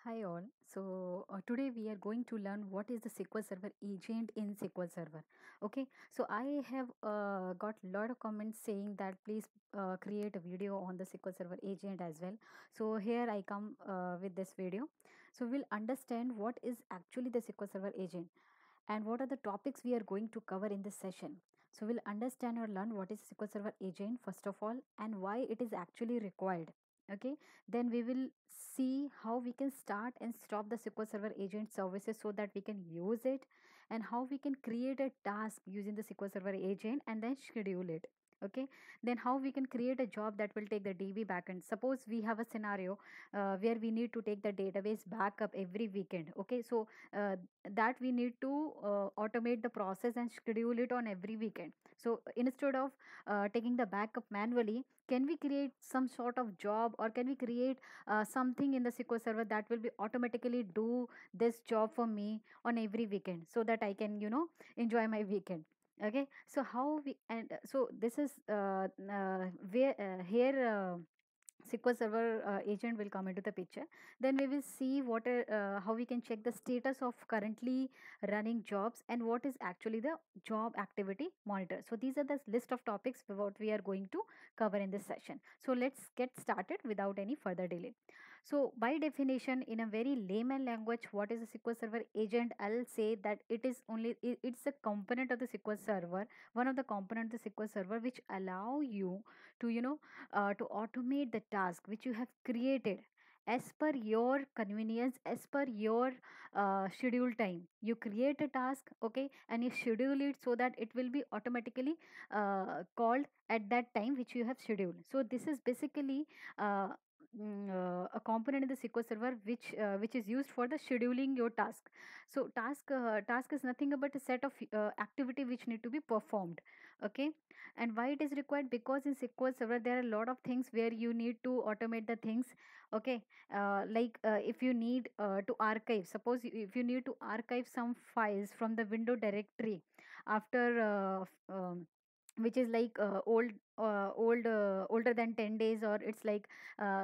Hi all. Today we are going to learn what is the SQL Server agent in SQL Server. Okay. So I have got a lot of comments saying that please create a video on the SQL Server agent as well. So here I come with this video. So we'll understand what is actually the SQL Server agent and what are the topics we are going to cover in this session. So we'll understand or learn what is SQL Server agent first of all and why it is actually required. Okay, then we will see how we can start and stop the SQL Server agent services so that we can use it, and how we can create a task using the SQL Server agent and then schedule it. Okay, then how we can create a job that will take the DB backend. Suppose we have a scenario where we need to take the database backup every weekend. Okay, so that we need to automate the process and schedule it on every weekend. So instead of taking the backup manually, can we create some sort of job, or can we create something in the SQL server that will be automatically do this job for me on every weekend so that I can enjoy my weekend. Okay, so how we and so this is where here SQL Server agent will come into the picture. Then we will see how we can check the status of currently running jobs and what is actually the job activity monitor. So these are the list of topics what we are going to cover in this session. So let's get started without any further delay. So by definition, in a very layman language, what is a SQL Server agent? I'll say that it's a component of the SQL Server, one of the component of the SQL Server which allow you to to automate the task which you have created as per your convenience, as per your schedule time. You create a task, okay, and you schedule it so that it will be automatically called at that time which you have scheduled. So this is basically uh, a component in the SQL Server which is used for the scheduling your task. So task is nothing but a set of activity which need to be performed. Okay, and why it is required? Because in SQL Server there are a lot of things where you need to automate the things. Okay, if you need to archive, suppose if you need to archive some files from the window directory after which is like older than 10 days, or it's like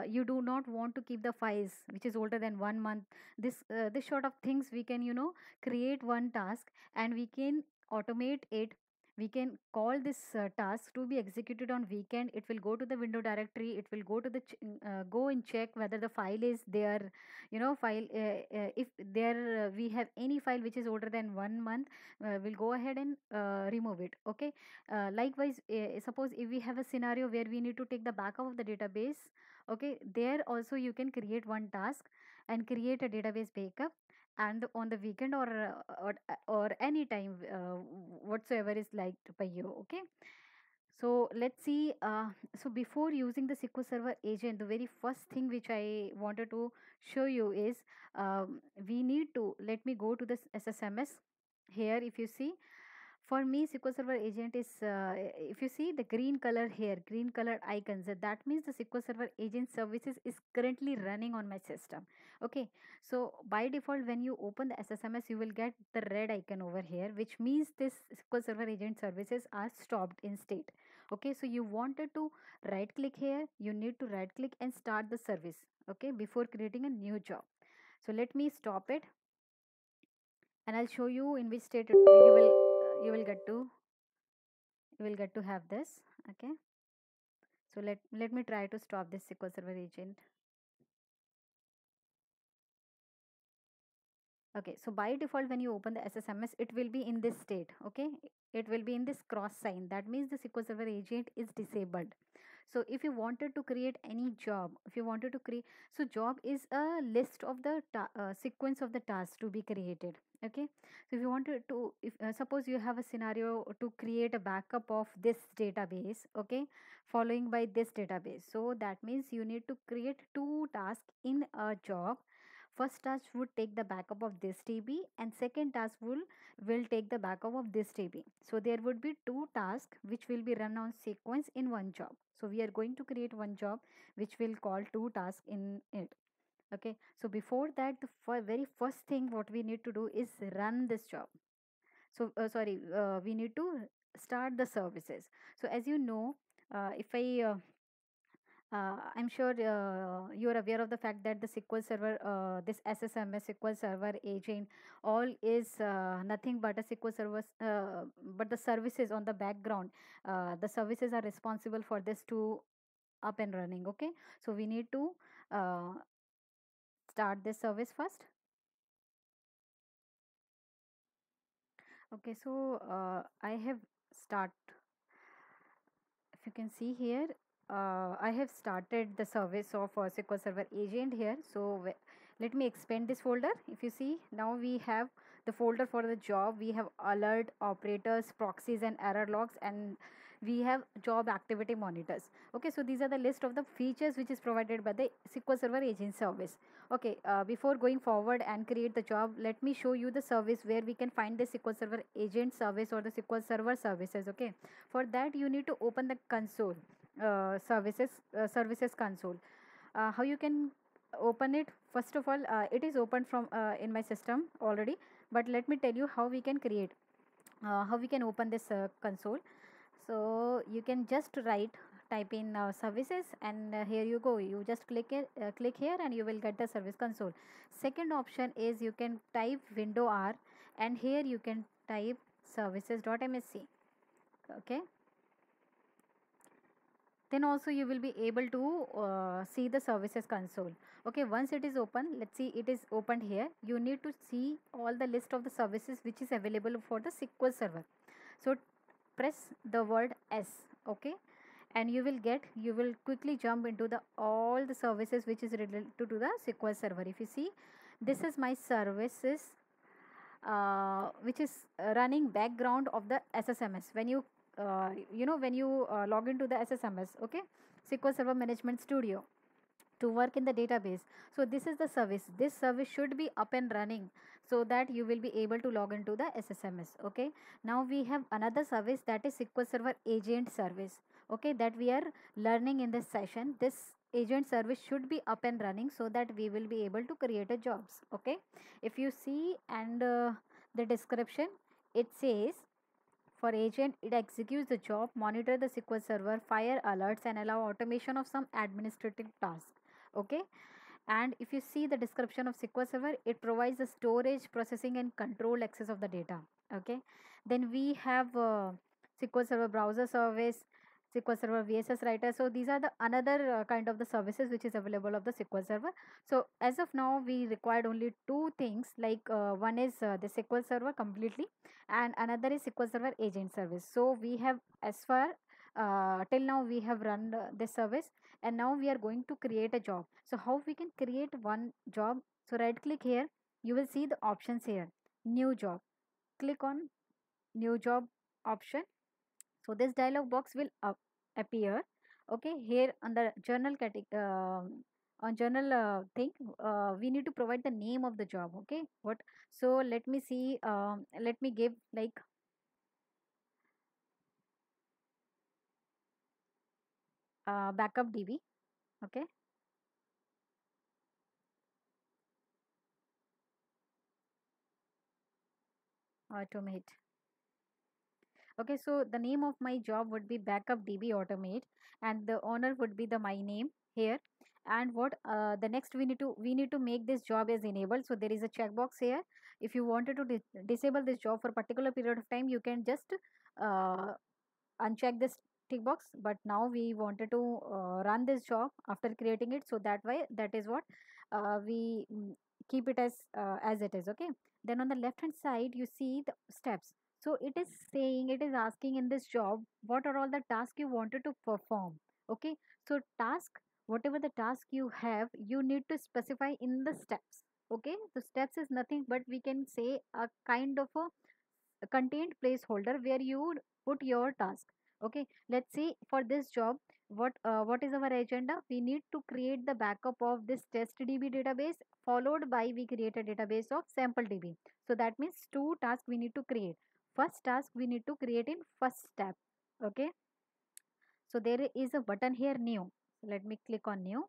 you do not want to keep the files which is older than 1 month. This sort of things we can create one task, and we can automate it. We can call this task to be executed on weekend. It will go to the window directory, it will go to the go and check whether the file is there. File if there we have any file which is older than 1 month, we'll go ahead and remove it. Okay, likewise, suppose if we have a scenario where we need to take the backup of the database. Okay, there also you can create one task and create a database backup, and on the weekend or any time whatsoever is liked by you. Okay, so let's see. So before using the SQL Server agent, the very first thing which I wanted to show you is we need to, let me go to this SSMS. Here if you see, for me SQL Server agent is if you see the green color here, green color icons, that means the SQL Server agent services is currently running on my system. Okay, so by default when you open the SSMS, you will get the red icon over here, which means this SQL Server agent services are stopped in state. Okay, so you wanted to right click here, you need to right click and start the service, okay, before creating a new job. So let me stop it, and I'll show you in which state you will get to have this. Okay, so let me try to stop this SQL Server agent. Okay, so by default when you open the SSMS, it will be in this state. Okay, it will be in this cross sign, that means the SQL Server agent is disabled. So if you wanted to create any job, if you wanted to create, so job is a list of the sequence of the tasks to be created. Okay, so if you wanted to, if suppose you have a scenario to create a backup of this database, okay, following by this database, so that means you need to create two tasks in a job. First task would take the backup of this TB, and second task will take the backup of this TB. So there would be two tasks which will be run on sequence in one job. So we are going to create one job which will call two tasks in it. Okay, so before that, the very first thing what we need to do is run this job. So sorry, we need to start the services. So as you know, if I I'm sure you're aware of the fact that the SQL Server, this SSMS SQL Server agent, all is nothing but a SQL Server, but the services on the background, the services are responsible for this to up and running. Okay, so we need to uh, start this service first. Okay, so I have start. If you can see here, I have started the service of SQL Server agent here. So let me expand this folder. If you see, now we have the folder for the job. We have alert, operators, proxies and error logs, and we have job activity monitors. Okay, so these are the list of the features which is provided by the SQL Server agent service. Okay, before going forward and create the job, let me show you the service where we can find the SQL Server agent service or the SQL Server services. Okay, for that you need to open the console, services console. How you can open it? First of all, it is opened from in my system already, but let me tell you how we can create, how we can open this console. So you can just type in services, and here you go, you just click here and you will get the service console. Second option is you can type window R, and here you can type services.msc. Okay, then also you will be able to see the services console. Okay, once it is open, let's see, it is opened here. You need to see all the list of the services which is available for the SQL Server. So press the word S. Okay, and you will quickly jump into the all the services which is related to the SQL Server. If you see, this is my services, which is running background of the SSMS. When you when you log into the SSMS, okay, SQL Server Management Studio, to work in the database. So this is the service. This service should be up and running so that you will be able to log into the SSMS. Okay, now we have another service, that is SQL Server agent service. Okay, that we are learning in this session. This agent service should be up and running so that we will be able to create a jobs. Okay, if you see, and the description, it says, for agent, it executes the job, monitor the SQL Server, fire alerts, and allow automation of some administrative tasks. Okay, and if you see the description of SQL Server, it provides the storage, processing, and control access of the data. Okay, then we have SQL Server browser service, SQL Server VSS writer. So these are the another kind of the services which is available of the SQL Server. So as of now, we required only two things, like one is the SQL Server completely, and another is SQL Server agent service. So we have, as far till now we have run this service, and now we are going to create a job. So how we can create one job? So right click here, you will see the options here, new job. Click on new job option. So this dialog box will appear. Okay, here on the journal category, on journal thing, we need to provide the name of the job. Okay, what? So let me see, let me give like backup DB. Okay, automate. Okay, so the name of my job would be backup DB automate, and the owner would be the my name here. And what the next we need to make this job as enabled. So there is a checkbox here. If you wanted to disable this job for a particular period of time, you can just uh, uncheck this tick box. But now we wanted to run this job after creating it, so that way, that is what we keep it as it is. Okay, then on the left hand side you see the steps. So it is saying, it is asking in this job, what are all the tasks you wanted to perform. Okay, so task, whatever the task you have, you need to specify in the steps. Okay, the steps is nothing but we can say a kind of a contained placeholder where you would put your task. Okay, let's see, for this job, what is our agenda? We need to create the backup of this testdb database, followed by we create a database of sampledb. So that means two tasks we need to create. First task we need to create in first step. Okay, so there is a button here, new. Let me click on new.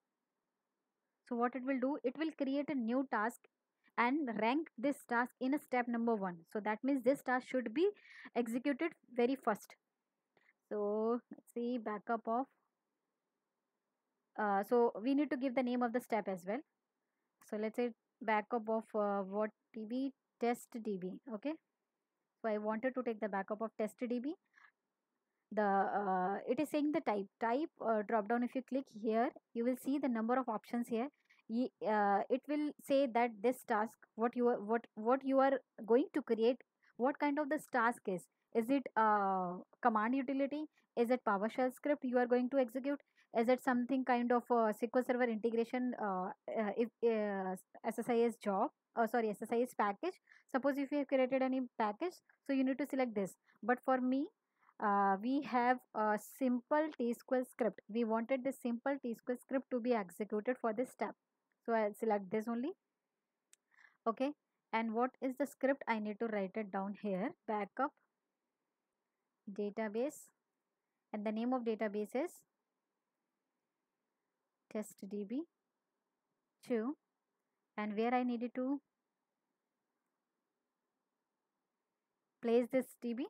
So what it will do, it will create a new task and rank this task in a step number one. So that means this task should be executed very first. So let's see, backup of So we need to give the name of the step as well. So let's say backup of what DB, test DB. Okay. So I wanted to take the backup of test DB. The it is saying the type drop down. If you click here, you will see the number of options here. It will say that this task, what you are going to create, what kind of this task is it command utility, is it PowerShell script you are going to execute, is it something kind of SQL Server integration, if SSIS job, sorry, SSIS package. Suppose if you have created any package, so you need to select this. But for me, we have a simple T-SQL script. We wanted this simple T-SQL script to be executed for this step. So I'll select this only. Okay. And what is the script? I need to write it down here. Backup database. And the name of database is testdb2. And where I needed to place this DB,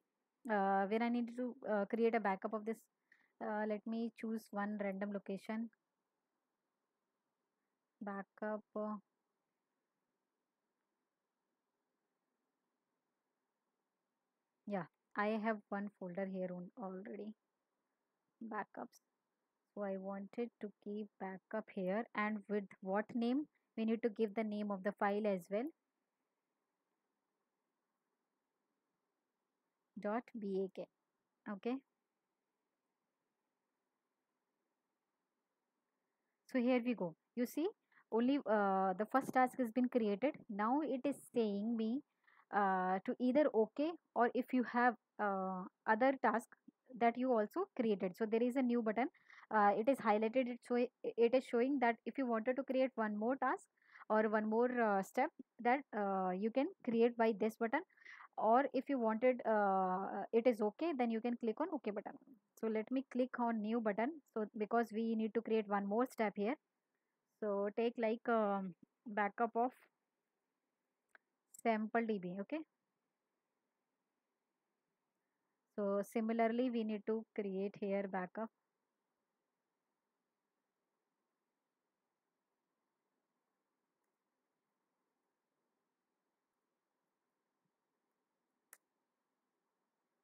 where I needed to create a backup of this. Let me choose one random location. Backup. Yeah, I have one folder here on already, backups. So I wanted to keep backup here, and with what name? We need to give the name of the file as well. .bak. Okay. So here we go. You see, only the first task has been created. Now it is saying me to either okay, or if you have other task that you also created. So there is a new button. It is highlighted. It is showing that if you wanted to create one more task or one more step, that you can create by this button. Or if you wanted it is okay, then you can click on OK button. So let me click on new button, so because we need to create one more step here. So take like backup of sample DB. Okay. So similarly, we need to create here backup.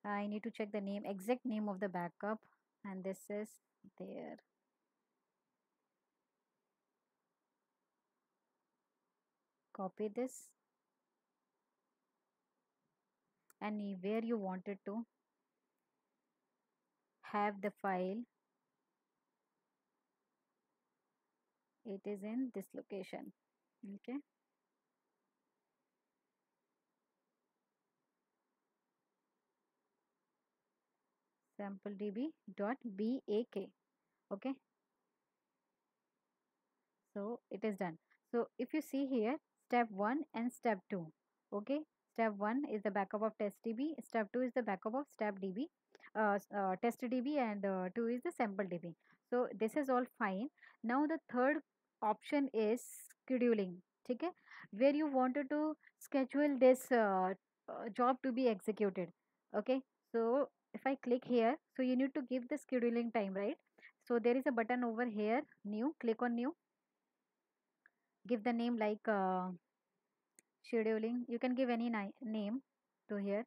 I need to check the name, exact name of the backup, and this is there. Copy this, and where you wanted to have the file, it is in this location. Okay. Sample db dot bak. Okay. So it is done. So if you see here, step 1 and step 2. Okay. Step 1 is the backup of test db. Step 2 is the backup of step db, test db, and 2 is the sample db. So this is all fine. Now the third option is scheduling. Okay. Where you wanted to schedule this job to be executed. Okay. So if I click here, so you need to give the scheduling time, right? So there is a button over here, new. Click on new, give the name like scheduling. You can give any name to here,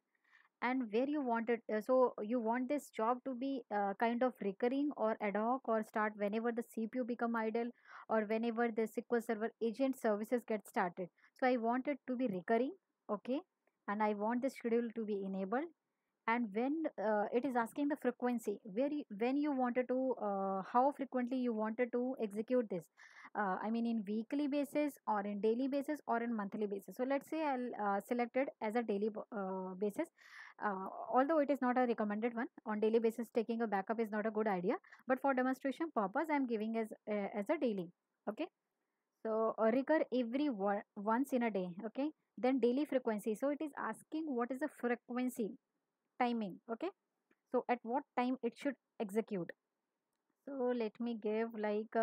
and where you want it. So you want this job to be kind of recurring or ad hoc, or start whenever the CPU become idle, or whenever the SQL Server agent services get started. So I want it to be recurring. Okay. And I want the schedule to be enabled. And when it is asking the frequency, when you wanted to how frequently you wanted to execute this, I mean in weekly basis, or in daily basis, or in monthly basis. So let's say I'll select it as a daily basis, although it is not a recommended one. On daily basis taking a backup is not a good idea, but for demonstration purpose I'm giving as a daily. Okay. So recur every once in a day. Okay. Then daily frequency, so it is asking what is the frequency, timing. Okay. So at what time it should execute. So let me give like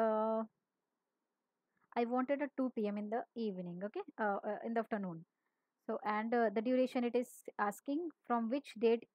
I wanted a 2 p.m. in the evening. Okay. In the afternoon. So and the duration, it is asking from which date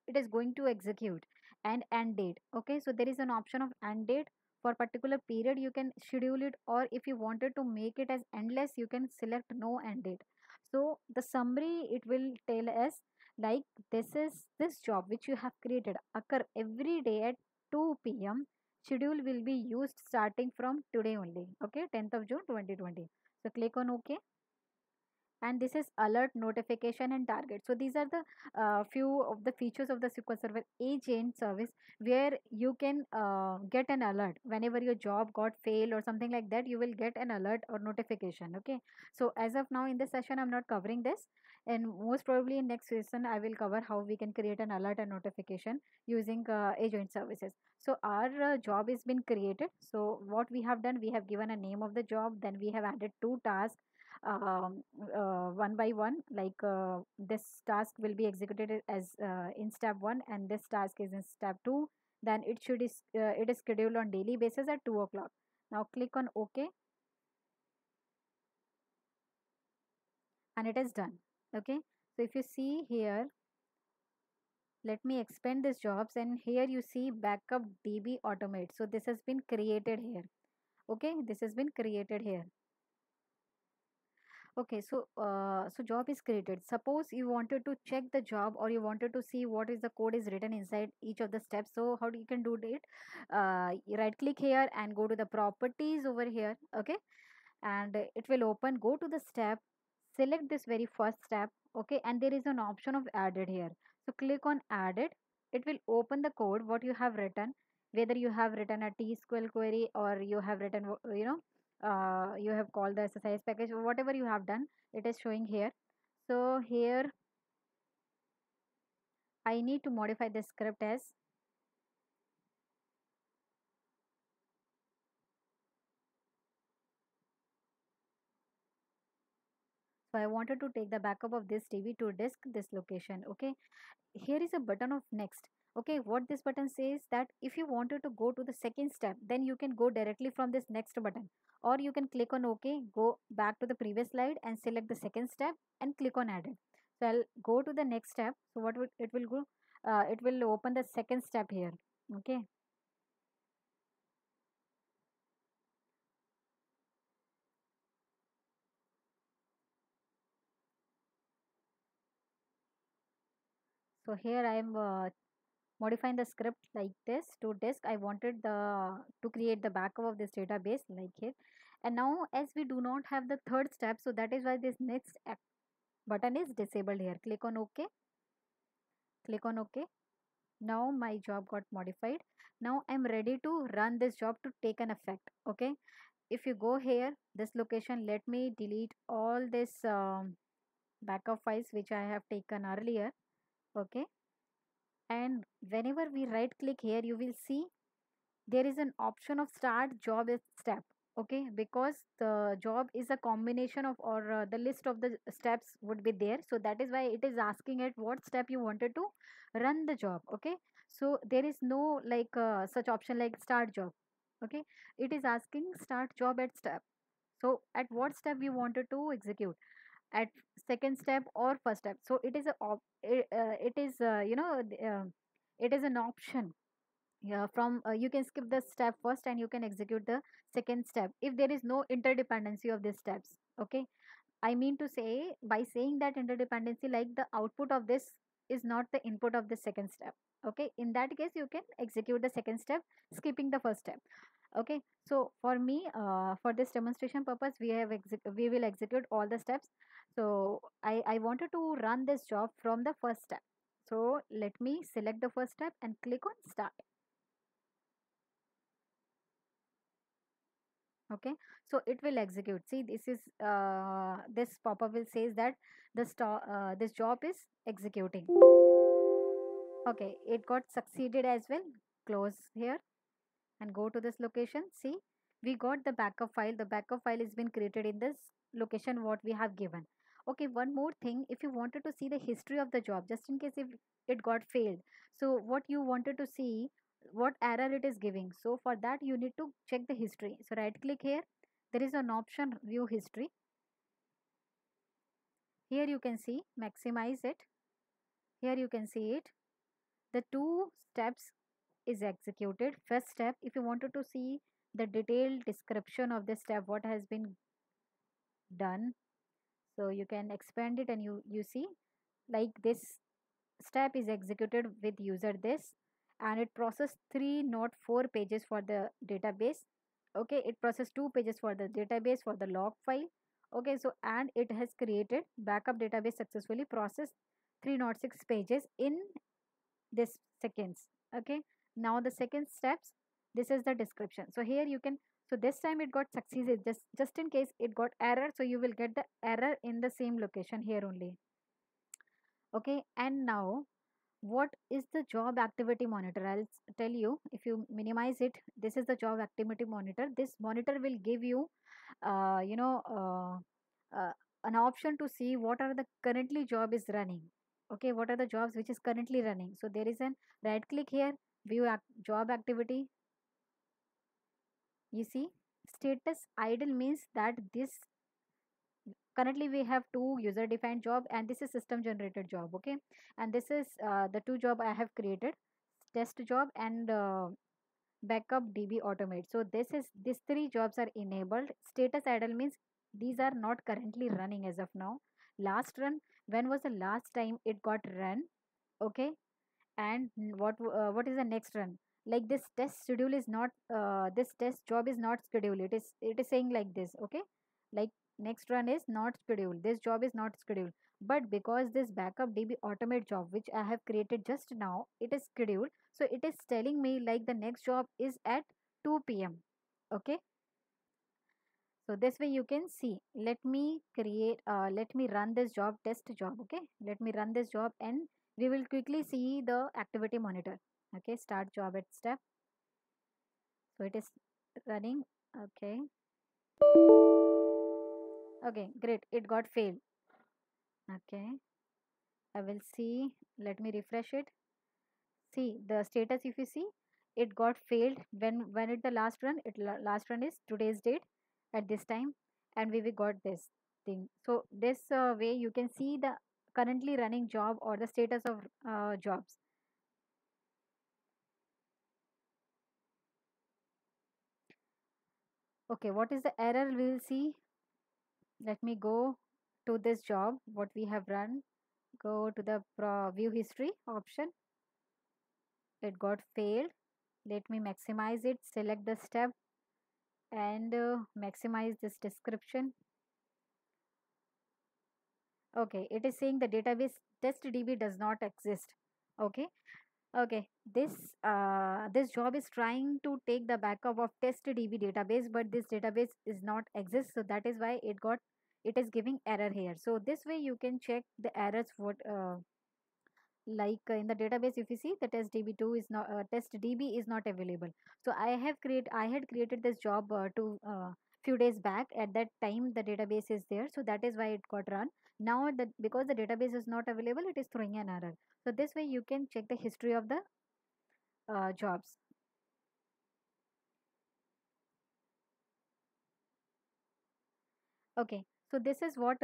it is going to execute, and end date. Okay. So there is an option of end date for particular period you can schedule it, or if you wanted to make it as endless you can select no end date. So the summary it will tell us like this job which you have created occur every day at 2 p.m. Schedule will be used starting from today only. Okay, 10th of June 2020. So click on OK, and this is alert, notification, and target. So these are the few of the features of the SQL Server agent service, where you can get an alert whenever your job got failed or something like that. You will get an alert or notification. Okay, so as of now in this session I'm not covering this, and most probably in next session I will cover how we can create an alert and notification using agent services. So our job has been created. So what we have done, we have given a name of the job, then we have added two tasks one by one, like this task will be executed as in step 1, and this task is in step 2. Then it is scheduled on daily basis at 2 o'clock. Now click on OK, and it is done. Okay, so if you see here, let me expand this jobs, and here you see backup DB automate. So this has been created here. Okay, this has been created here. Okay, so job is created. Suppose you wanted to check the job, or you wanted to see what is the code is written inside each of the steps. So how do you can do it? You right click here and go to the properties over here. Okay, and it will open. Go to the step, select this very first step. Okay, and there is an option of added here. So click on added. It will open the code what you have written, whether you have written a T-SQL query, or you have written you have called the exercise package, or whatever you have done, it is showing here. So here I need to modify the script as, so I wanted to take the backup of this TV to disk this location. Okay, here is a button of next. Okay, what this button says that if you wanted to go to the second step, then you can go directly from this next button, or you can click on OK, go back to the previous slide and select the second step and click on added. So I'll go to the next step. So what would it will go, it will open the second step here. Okay, so here I am modifying the script like this to disk. I wanted the to create the backup of this database like here. And now as we do not have the third step, so that is why this button is disabled here. Click on OK, click on OK. Now my job got modified. Now I'm ready to run this job to take an effect. Okay, if you go here this location, let me delete all this backup files which I have taken earlier. Okay, and whenever we right click here, you will see there is an option of start job as step. Okay, because the job is a combination of, or the list of the steps would be there, so that is why it is asking at what step you wanted to run the job. Okay, so there is no like such option like start job. Okay, it is asking start job at step. So at what step you wanted to execute, at second step or first step. So it is it is it is an option. Yeah, from you can skip the step first and you can execute the second step if there is no interdependency of these steps. Okay, I mean to say, by saying that interdependency, like the output of this is not the input of the second step. Okay, in that case you can execute the second step skipping the first step. Okay, so for me, for this demonstration purpose, we will execute all the steps. So I wanted to run this job from the first step. So let me select the first step and click on start. Okay, so it will execute. See, this is this pop-up will says that this job is executing. Okay, it got succeeded as well. Close here and go to this location. See, we got the backup file. The backup file has been created in this location what we have given. Okay, one more thing, if you wanted to see the history of the job, just in case if it got failed, so what you wanted to see, what error it is giving, so for that you need to check the history. So right click here, there is an option view history. Here you can see, maximize it. Here you can see it, the two steps is executed. First step, if you wanted to see the detailed description of this step what has been done. So you can expand it and you see like this step is executed with user this, and it processed 3 not 4 pages for the database. Okay, it processed 2 pages for the database for the log file. Okay, so and it has created backup database successfully processed 306 pages in this seconds. Okay, now the second steps, this is the description. So here you can, so this time it got succeeded, just in case it got error, so you will get the error in the same location here only. Okay, and now what is the job activity monitor? I'll tell you. If you minimize it, this is the job activity monitor. This monitor will give you uh, you know uh, an option to see what are the currently job is running. Okay, what are the jobs which is currently running? So there is an right click here, view job activity. You see, status idle means that this currently we have two user defined job and this is system generated job. Okay, and this is the two job I have created, test job and backup db automate. So this is, these three jobs are enabled. Status idle means these are not currently running as of now. Last run, when was the last time it got run? Okay, and what is the next run? Like this test schedule is not this test job is not scheduled, it is saying like this. Okay, like next run is not scheduled, this job is not scheduled, but because this backup db automate job which I have created just now, it is scheduled, so it is telling me like the next job is at 2 p.m. Okay, so this way you can see. Let me create, let me run this job, test job. Okay, let me run this job and we will quickly see the activity monitor. Okay, start job at step. So it is running. Okay, okay, great. It got failed. Okay, I will see. Let me refresh it. See the status. If you see, it got failed when it the last run. Last run is today's date at this time, and we got this thing. So this way you can see the currently running job or the status of jobs. Okay, what is the error? We will see. Let me go to this job. What we have run. Go to the view history option. It got failed. Let me maximize it. Select the step and maximize this description. Okay, it is saying the database testdb does not exist. Okay, okay. This job is trying to take the backup of testdb database, but this database is not exist. So that is why it is giving error here. So this way you can check the errors. What like in the database, if you see the test db2 is not test db is not available. So I had created this job to few days back. At that time the database is there, so that is why it got run. Now that because the database is not available, it is throwing an error. So this way you can check the history of the jobs. Okay, so this is what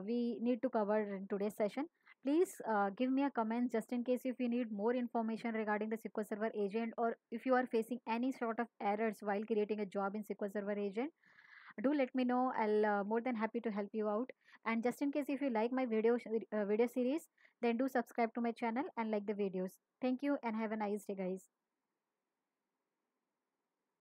we need to cover in today's session. Please give me a comment just in case if you need more information regarding the SQL Server agent, or if you are facing any sort of errors while creating a job in SQL Server agent. Do let me know. I'll more than happy to help you out. And just in case if you like my video series, then do subscribe to my channel and like the videos. Thank you and have a nice day, guys.